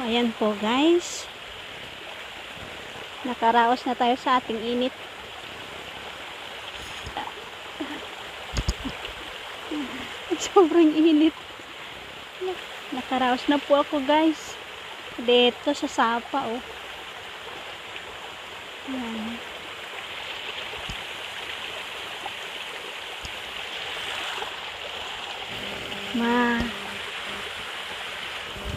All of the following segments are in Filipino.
Ayan po guys, nakaraos na tayo sa ating init. Sobrang init. Nakaraos na po ako guys dito sa sapa. Ayan.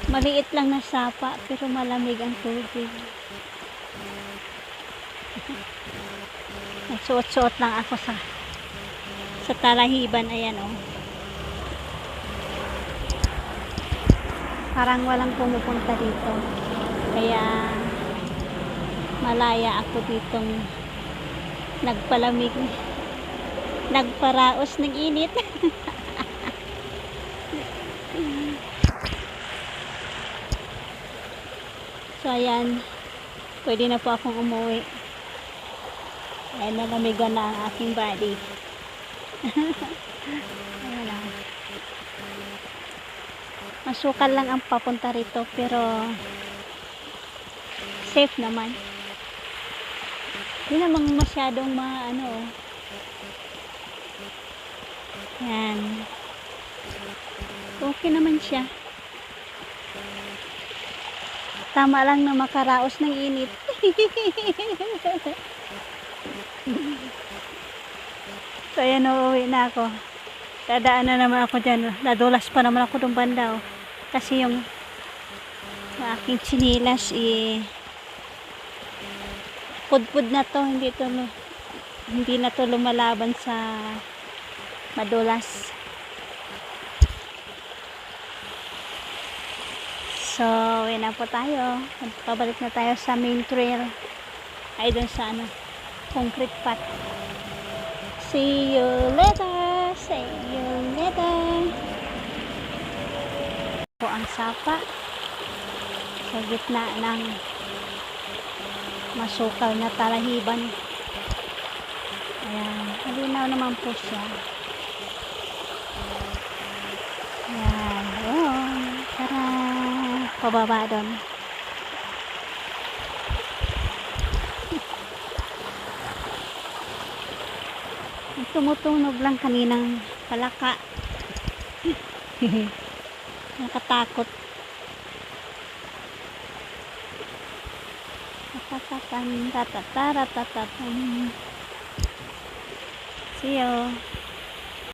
Maliit lang na sapa pero malamig ang tubig. Nagsuot-suot lang ako sa talahiban. Ayan parang walang pumupunta dito, kaya malaya ako ditong nagpalamig, nagparaos ng init. So ayan, pwede na po akong umuwi. Ayan, nalamigan na ang aking body. Ayan lang. Masukal lang ang papunta rito pero safe naman. Hindi namang masyadong Ayan. Okay naman siya. Tama lang na makaraos ng init. So ayan, uuwi na ako. Dadaan na naman ako dyan. Nadulas pa naman ako ng banda. Kasi yung aking chinilas pudpud na to. Hindi na to lumalaban sa madulas. So, uwi na po tayo. Pabalik na tayo sa main trail. Ay, dun sa concrete path. See you later. See you later. Po ang sapa sa gitna ng masukal na talahiban. Ayan. Malinaw naman po siya. Ayan. Ayan. Tara. Pababa doon. Tumutunog lang kaninang palaka. Nakatakot. Tatatan, tatataratatan. See you.